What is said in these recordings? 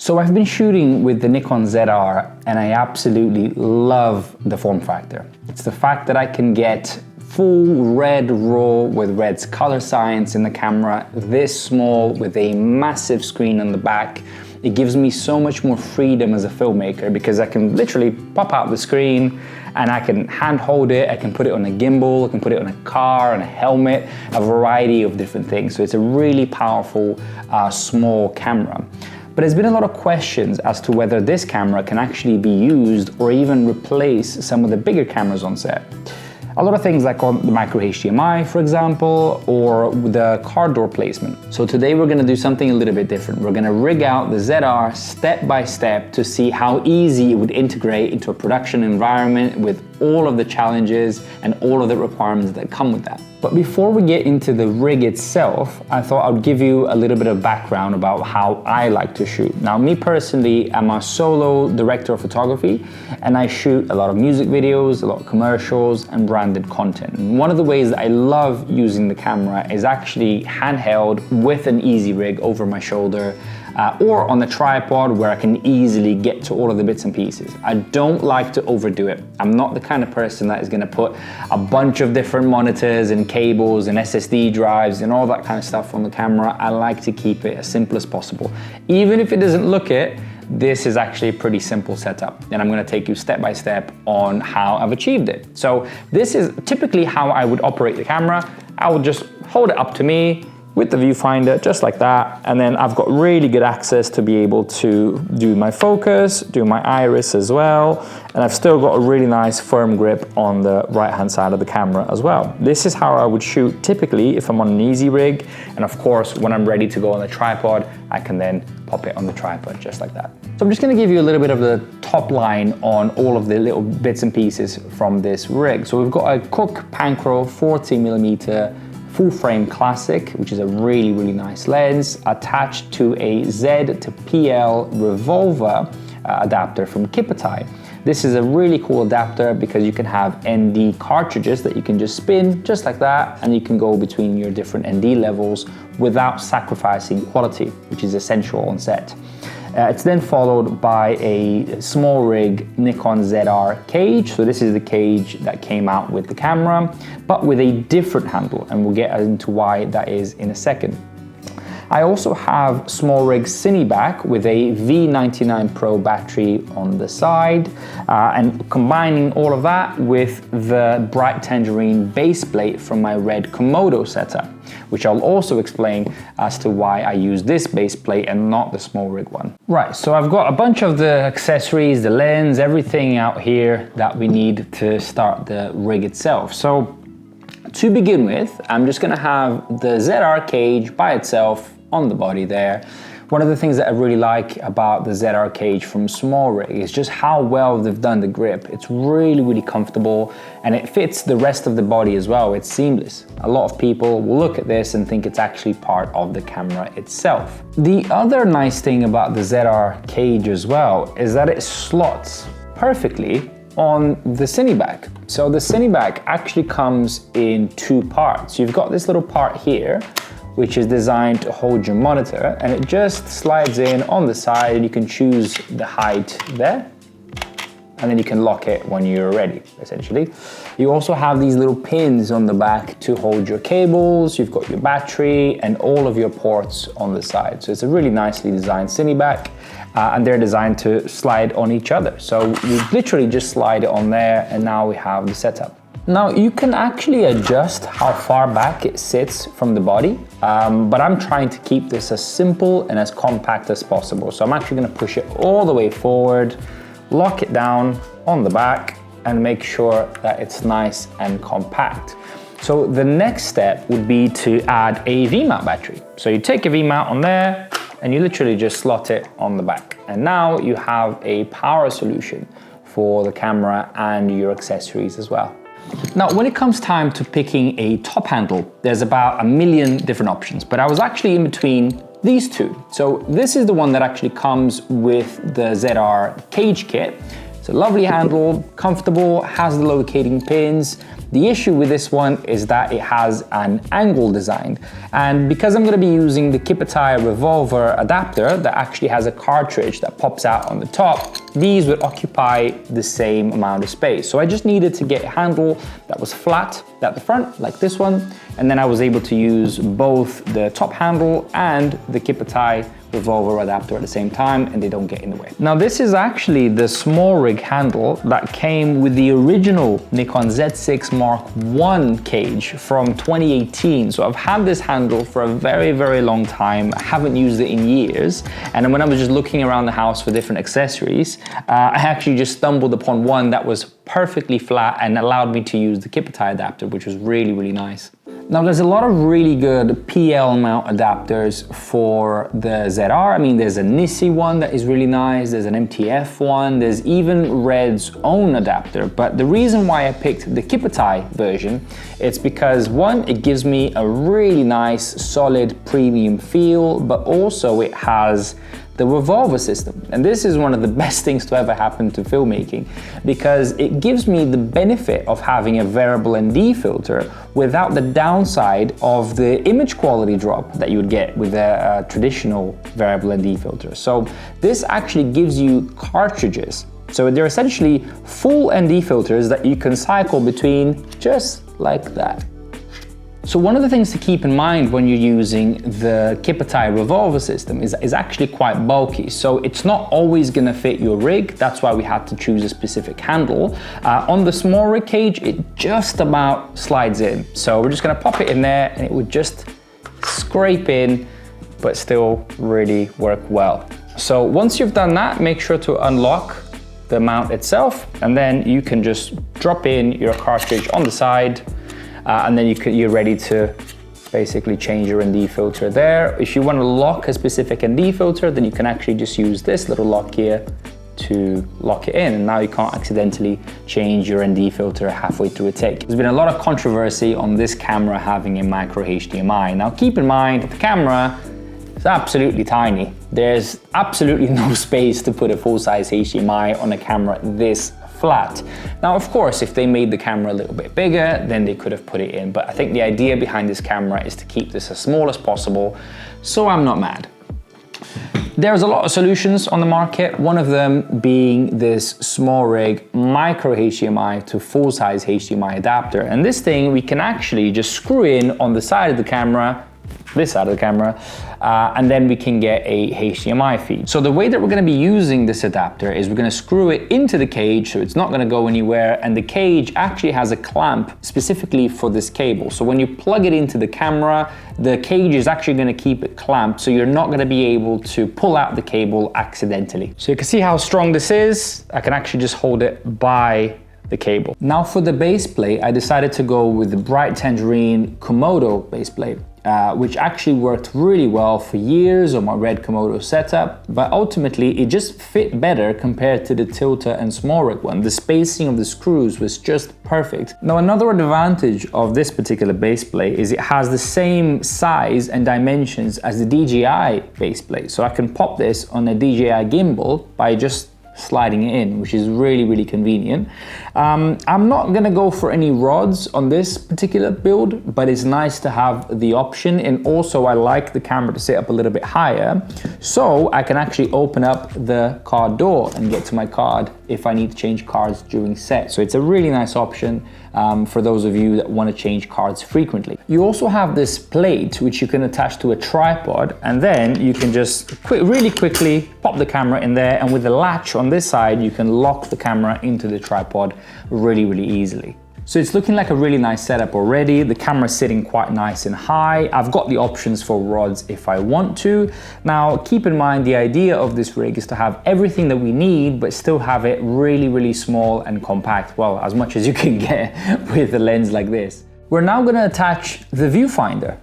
So I've been shooting with the Nikon ZR and I absolutely love the form factor. It's the fact that I can get full red RAW with red's color science in the camera, this small with a massive screen on the back. It gives me so much more freedom as a filmmaker because I can literally pop out the screen and I can hand hold it, I can put it on a gimbal, I can put it on a car, on a helmet, a variety of different things. So it's a really powerful small camera. But there's been a lot of questions as to whether this camera can actually be used or even replace some of the bigger cameras on set. A lot of things like on the micro HDMI, for example, or the car door placement. So today we're gonna do something a little bit different. We're gonna rig out the ZR step by step to see how easy it would integrate into a production environment with all of the challenges and all of the requirements that come with that. But before we get into the rig itself, I thought I'd give you a little bit of background about how I like to shoot. Now, me personally, I'm a solo director of photography, and I shoot a lot of music videos, a lot of commercials, and branded content. And one of the ways that I love using the camera is actually handheld with an easy rig over my shoulder, or on the tripod where I can easily get to all of the bits and pieces. I don't like to overdo it. I'm not the kind of person that is gonna put a bunch of different monitors and cables and SSD drives and all that kind of stuff on the camera. I like to keep it as simple as possible. Even if it doesn't look it, this is actually a pretty simple setup, and I'm gonna take you step by step on how I've achieved it. So this is typically how I would operate the camera. I would just hold it up to me with the viewfinder, just like that, and then I've got really good access to be able to do my focus, do my iris as well, and I've still got a really nice firm grip on the right-hand side of the camera as well. This is how I would shoot typically if I'm on an easy rig, and of course, when I'm ready to go on the tripod, I can then pop it on the tripod just like that. So I'm just gonna give you a little bit of the top line on all of the little bits and pieces from this rig. So we've got a Cooke Panchro 40mm full frame classic, which is a really, really nice lens, attached to a Z to PL Revolva adapter from Kippertie. This is a really cool adapter because you can have ND cartridges that you can just spin just like that, and you can go between your different ND levels without sacrificing quality, which is essential on set. It's then followed by a Smallrig Nikon ZR cage. So this is the cage that came out with the camera, but with a different handle, and we'll get into why that is in a second. I also have Smallrig Cineback with a V99 Pro battery on the side, and combining all of that with the bright tangerine base plate from my red Komodo setup, which I'll also explain as to why I use this base plate and not the Smallrig one. Right, so I've got a bunch of the accessories, the lens, everything out here that we need to start the rig itself. So to begin with, I'm just gonna have the ZR cage by itself on the body there. One of the things that I really like about the ZR cage from Smallrig is just how well they've done the grip. It's really, really comfortable, and it fits the rest of the body as well. It's seamless. A lot of people will look at this and think it's actually part of the camera itself. The other nice thing about the ZR cage as well is that it slots perfectly on the Cineback. So the Cineback actually comes in two parts. You've got this little part here, which is designed to hold your monitor, and it just slides in on the side, and you can choose the height there, and then you can lock it when you're ready, essentially. You also have these little pins on the back to hold your cables. You've got your battery and all of your ports on the side. So it's a really nicely designed Cineback, and they're designed to slide on each other. So you literally just slide it on there, and now we have the setup. Now you can actually adjust how far back it sits from the body, but I'm trying to keep this as simple and as compact as possible. So I'm actually gonna push it all the way forward, lock it down on the back, and make sure that it's nice and compact. So the next step would be to add a V-mount battery. So you take a V-mount on there, and you literally just slot it on the back. And now you have a power solution for the camera and your accessories as well. Now, when it comes time to picking a top handle, there's about a million different options, but I was actually in between these two. So this is the one that actually comes with the ZR cage kit, It's a lovely handle, comfortable, has the locating pins. The issue with this one is that it has an angle design. And because I'm gonna be using the Kippertie Revolva adapter that actually has a cartridge that pops out on the top, these would occupy the same amount of space. So I just needed to get a handle that was flat at the front, like this one, and then I was able to use both the top handle and the Kippertie Revolva adapter at the same time, and they don't get in the way. Now this is actually the Smallrig handle that came with the original Nikon Z6 Mark I cage from 2018. So I've had this handle for a very, very long time. I haven't used it in years. And when I was just looking around the house for different accessories, I actually just stumbled upon one that was perfectly flat and allowed me to use the Kippertie adapter, which was really, really nice. Now there's a lot of really good PL mount adapters for the ZR. I mean, there's a Nissi one that is really nice, there's an MTF one, there's even Red's own adapter. But the reason why I picked the Kippertie version, it's because one, it gives me a really nice, solid premium feel, but also it has the Revolva system. And this is one of the best things to ever happen to filmmaking, because it gives me the benefit of having a variable ND filter without the downside of the image quality drop that you would get with a traditional variable ND filter. So this actually gives you cartridges. So they're essentially full ND filters that you can cycle between just like that. So one of the things to keep in mind when you're using the Kippertie Revolva system is actually quite bulky. So it's not always gonna fit your rig. That's why we had to choose a specific handle. On the Smallrig cage, it just about slides in. So we're just gonna pop it in there and it would just scrape in, but still really work well. So once you've done that, make sure to unlock the mount itself, and then you can just drop in your cartridge on the side, and then you're ready to basically change your ND filter there. If you want to lock a specific ND filter, then you can actually just use this little lock here to lock it in, and now you can't accidentally change your ND filter halfway through a take. There's been a lot of controversy on this camera having a micro HDMI. Now keep in mind that the camera is absolutely tiny. There's absolutely no space to put a full-size HDMI on a camera this flat. Now, of course, if they made the camera a little bit bigger, then they could have put it in. But I think the idea behind this camera is to keep this as small as possible, so I'm not mad. There's a lot of solutions on the market, one of them being this Smallrig micro HDMI to full-size HDMI adapter. And this thing we can actually just screw in on the side of the camera, this side of the camera, and then we can get a HDMI feed. So the way that we're gonna be using this adapter is we're gonna screw it into the cage, so it's not gonna go anywhere, and the cage actually has a clamp specifically for this cable. So when you plug it into the camera, the cage is actually gonna keep it clamped, so you're not gonna be able to pull out the cable accidentally. So you can see how strong this is. I can actually just hold it by the cable. Now for the base plate, I decided to go with the Bright Tangerine Komodo base plate, which actually worked really well for years on my Red Komodo setup, but ultimately it just fit better compared to the Tilta and Smallrig one. The spacing of the screws was just perfect. Now another advantage of this particular base plate is it has the same size and dimensions as the DJI base plate. So I can pop this on a DJI gimbal by just sliding it in, which is really, really convenient. I'm not gonna go for any rods on this particular build, but it's nice to have the option, and also I like the camera to sit up a little bit higher, so I can actually open up the card door and get to my card if I need to change cards during set. So it's a really nice option for those of you that want to change cards frequently. You also have this plate which you can attach to a tripod, and then you can just really quickly pop the camera in there, and with the latch on this side you can lock the camera into the tripod really, really easily. So it's looking like a really nice setup already. The camera's sitting quite nice and high. I've got the options for rods if I want to. Now, keep in mind the idea of this rig is to have everything that we need, but still have it really, really small and compact. Well, as much as you can get with a lens like this. We're now gonna attach the viewfinder.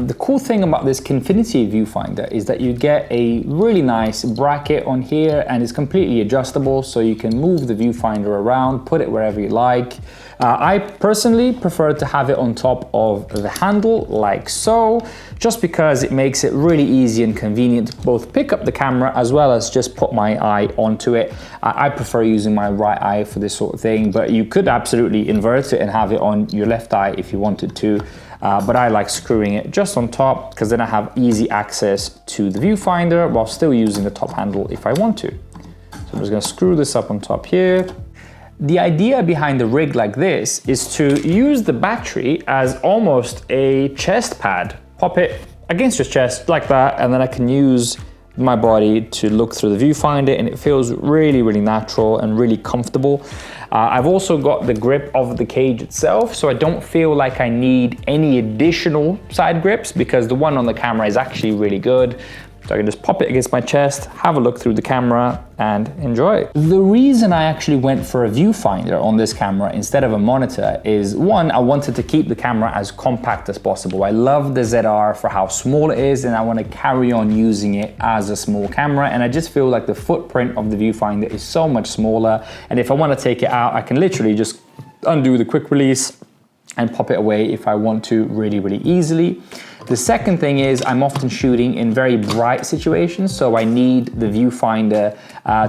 The cool thing about this Kinefinity viewfinder is that you get a really nice bracket on here, and it's completely adjustable, so you can move the viewfinder around, put it wherever you like. I personally prefer to have it on top of the handle like so, just because it makes it really easy and convenient to both pick up the camera as well as just put my eye onto it. I prefer using my right eye for this sort of thing, but you could absolutely invert it and have it on your left eye if you wanted to. But I like screwing it just on top, because then I have easy access to the viewfinder while still using the top handle if I want to. So I'm just gonna screw this up on top here. The idea behind the rig like this is to use the battery as almost a chest pad. Pop it against your chest like that, and then I can use my body to look through the viewfinder, and it feels really, really natural and really comfortable. I've also got the grip of the cage itself, so I don't feel like I need any additional side grips, because the one on the camera is actually really good. So I can just pop it against my chest, have a look through the camera, and enjoy. The reason I actually went for a viewfinder on this camera instead of a monitor is, one, I wanted to keep the camera as compact as possible. I love the ZR for how small it is, and I want to carry on using it as a small camera, and I just feel like the footprint of the viewfinder is so much smaller, and if I want to take it out, I can literally just undo the quick release and pop it away if I want to really, really easily. The second thing is I'm often shooting in very bright situations, so I need the viewfinder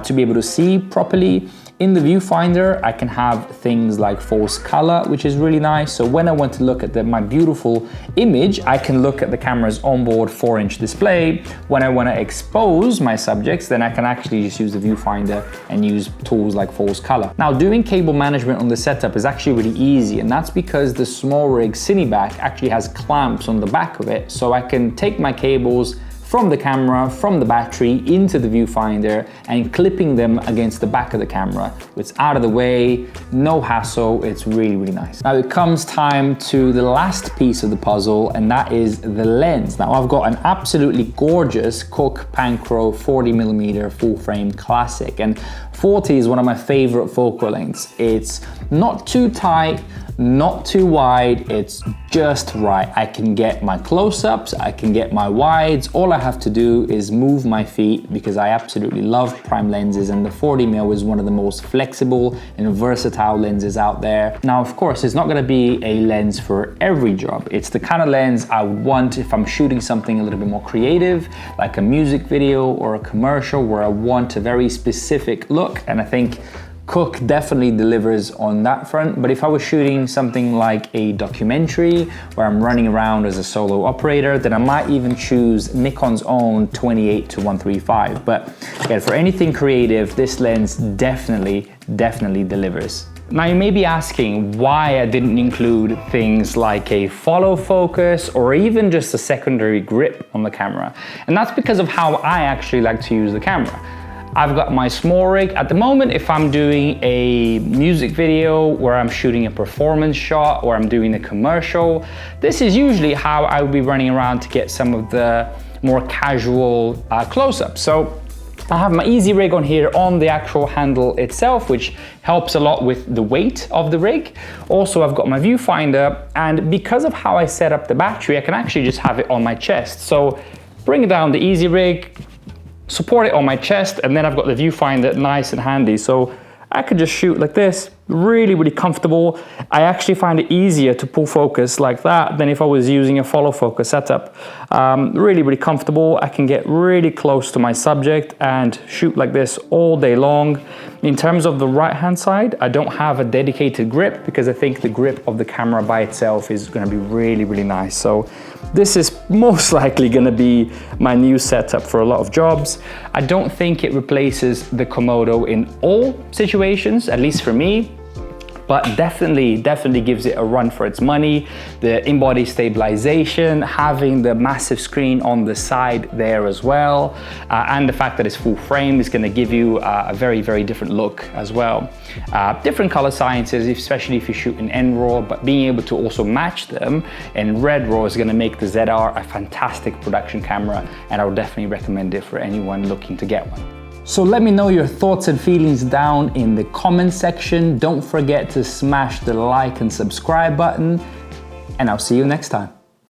to be able to see properly. In the viewfinder, I can have things like false color, which is really nice. So when I want to look at my beautiful image, I can look at the camera's onboard 4-inch display. When I want to expose my subjects, then I can actually just use the viewfinder and use tools like false color. Now, doing cable management on the setup is actually really easy, and that's because the Smallrig Cineback actually has clamps on the back of it. So I can take my cables from the camera, from the battery into the viewfinder, and clipping them against the back of the camera. It's out of the way, no hassle, it's really, really nice. Now it comes time to the last piece of the puzzle, and that is the lens. Now I've got an absolutely gorgeous Cooke Panchro 40mm full frame classic, and 40 is one of my favorite focal lengths. It's not too tight, not too wide, it's just right. I can get my close-ups, I can get my wides. All I have to do is move my feet, because I absolutely love prime lenses, and the 40mm is one of the most flexible and versatile lenses out there. Now, of course, it's not gonna be a lens for every job. It's the kind of lens I would want if I'm shooting something a little bit more creative, like a music video or a commercial where I want a very specific look, and I think Cooke definitely delivers on that front. But if I was shooting something like a documentary where I'm running around as a solo operator, then I might even choose Nikon's own 28-135. But again, for anything creative, this lens definitely delivers. Now you may be asking why I didn't include things like a follow focus or even just a secondary grip on the camera. And that's because of how I actually like to use the camera. I've got my Smallrig. At the moment, if I'm doing a music video where I'm shooting a performance shot or I'm doing a commercial, this is usually how I would be running around to get some of the more casual close-ups. So I have my easy rig on here on the actual handle itself, which helps a lot with the weight of the rig. Also, I've got my viewfinder, and because of how I set up the battery, I can actually just have it on my chest. So bring down the easy rig, support it on my chest, and then I've got the viewfinder nice and handy. So I could just shoot like this, really, really comfortable. I actually find it easier to pull focus like that than if I was using a follow focus setup. Really, really comfortable. I can get really close to my subject and shoot like this all day long. In terms of the right-hand side, I don't have a dedicated grip because I think the grip of the camera by itself is gonna be really, really nice. So this is most likely gonna be my new setup for a lot of jobs. I don't think it replaces the Komodo in all situations, at least for me, but definitely gives it a run for its money. The in-body stabilization, having the massive screen on the side there as well, and the fact that it's full frame is gonna give you a very, very different look as well. Different color sciences, especially if you shoot in NRAW, but being able to also match them in Red RAW is gonna make the ZR a fantastic production camera, and I would definitely recommend it for anyone looking to get one. So let me know your thoughts and feelings down in the comment section. Don't forget to smash the like and subscribe button, and I'll see you next time.